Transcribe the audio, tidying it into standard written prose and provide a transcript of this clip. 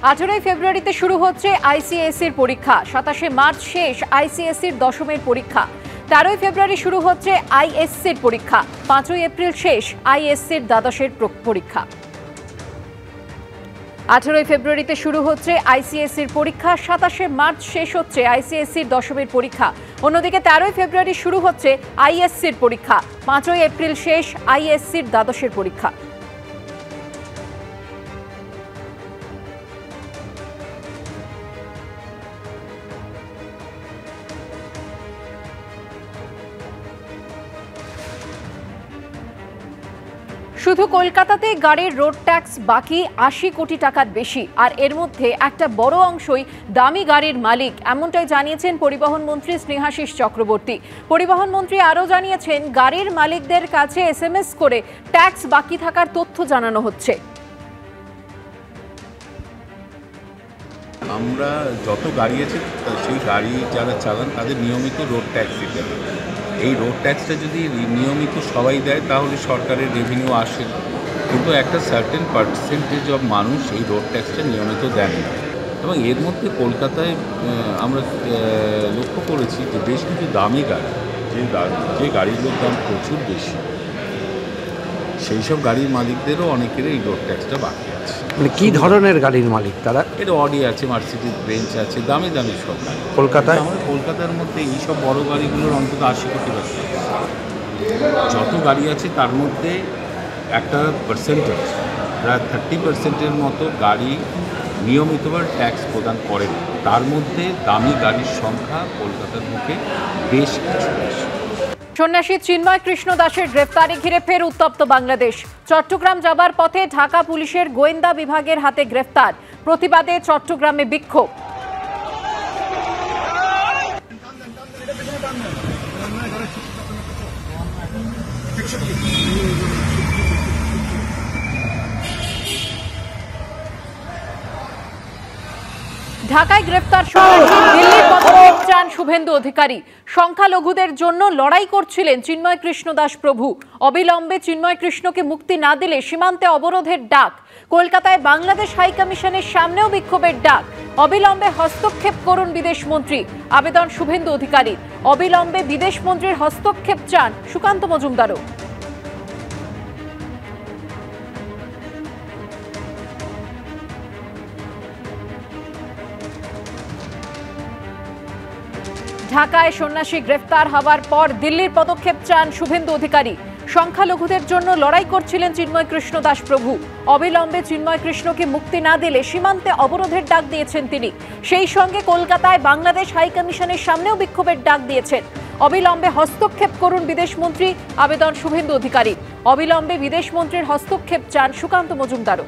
18 ফেব্রুয়ারিতে শুরু হচ্ছে আইসিএসসির পরীক্ষা। 27 মার্চ শেষ আইসিএসসির দশমের পরীক্ষা। 13 ফেব্রুয়ারি শুরু হচ্ছে আইএসসির পরীক্ষা। 5 এপ্রিল শেষ আইএসসির দ্বাদশের পরীক্ষা। 18 ফেব্রুয়ারিতে শুরু হচ্ছে আইসিএসসির পরীক্ষা। 27 মার্চ শেষ হচ্ছে আইসিএসসির দশমের পরীক্ষা। অন্যদিকে 13 ফেব্রুয়ারি শুরু হচ্ছে আইএসসির পরীক্ষা। 5 এপ্রিল শেষ আইএসসির দ্বাদশের পরীক্ষা। শুধু কলকাতাতে গাড়ির রোড ট্যাক্স বাকি 80 কোটি টাকার বেশি, আর এর মধ্যে একটা বড় অংশই দামি গাড়ির মালিক, এমনটাই জানিয়েছেন পরিবহন মন্ত্রী স্নেহাশিস চক্রবর্তী। পরিবহন মন্ত্রী আরও জানিয়েছেন, গাড়ির মালিকদের কাছে SMS করে ট্যাক্স বাকি থাকার তথ্য জানানো হচ্ছে। আমরা যত গাড়ি আছে সেই গাড়ি যারা চালান তাদের নিয়মিত রোড ট্যাক্স দিতে হবে। এই রোড ট্যাক্সটা যদি নিয়মিত সবাই দেয় তাহলে সরকারের রেভিনিউ আসে, কিন্তু একটা সার্টেন পার্সেন্টেজ অফ মানুষ এই রোড ট্যাক্সটা নিয়মিত দেন না। এবং এর মধ্যে কলকাতায় আমরা লক্ষ্য করেছি যে বেশ কিছু দামি গাড়ি, যে গাড়িগুলোর দাম প্রচুর বেশি, সেই সব গাড়ির মালিকদেরও অনেকের এই রোড ট্যাক্সটা বাকি আছে। মানে কী ধরনের গাড়ির মালিক তারা? এর অডি আছে, মার্সিডিজ বেঞ্চ আছে, দামি দামি সব গাড়ি। কলকাতায় আমরা কলকাতার মধ্যে এই সব বড় গাড়িগুলোর অন্তত 80 কোটি টাকা। যত গাড়ি আছে তার মধ্যে একটা পার্সেন্টেজ, প্রায় 30% মতো গাড়ি নিয়মিতভাবে ট্যাক্স প্রদান করেন। তার মধ্যে দামি গাড়ির সংখ্যা কলকাতার বুকে বেশ কিছু বেশি। সন্ন্যাসী চিন্ময় কৃষ্ণ দাসের গ্রেফতারি ঘিরে ফের উত্তপ্ত বাংলাদেশ। চট্টগ্রাম যাবার পথে ঢাকা পুলিশের গোয়েন্দা বিভাগের হাতে গ্রেফতার। প্রতিবাদে চট্টগ্রামে বিক্ষোভ। ঢাকায় গ্রেফতার সন্ন্যাসী, দিল্লির পদক্ষেপ চান শুভেন্দু অধিকারী। সংখ্যালঘুদের জন্য লড়াই করছিলেন চিন্ময় কৃষ্ণ দাস প্রভু। অবিলম্বে চিন্ময় কৃষ্ণকে মুক্তি না দিলে সীমান্তে অবরোধের ডাক। কলকাতায় বাংলাদেশ হাইকমিশনের সামনেও বিক্ষোভের ডাক। অবিলম্বে হস্তক্ষেপ করুন বিদেশমন্ত্রী, আবেদন শুভেন্দু অধিকারীর। অবিলম্বে বিদেশমন্ত্রীর হস্তক্ষেপ চান সুকান্ত মজুমদারও। ঢাকায় সন্ন্যাসী গ্রেফতার হওয়ার পর দিল্লির পদক্ষেপ চান শুভেন্দু অধিকারী। সংখ্যালঘুদের জন্য লড়াই করছিলেন চিন্ময় কৃষ্ণ দাস প্রভু। অবিলম্বে চিন্ময় কৃষ্ণকে মুক্তি না দিলে সীমান্তে অবরোধের ডাক দিয়েছেন তিনি। সেই সঙ্গে কলকাতায় বাংলাদেশ হাইকমিশনের সামনেও বিক্ষোভের ডাক দিয়েছেন। অবিলম্বে হস্তক্ষেপ করুন বিদেশমন্ত্রী, আবেদন শুভেন্দু অধিকারী। অবিলম্বে বিদেশমন্ত্রীর হস্তক্ষেপ চান সুকান্ত মজুমদারও।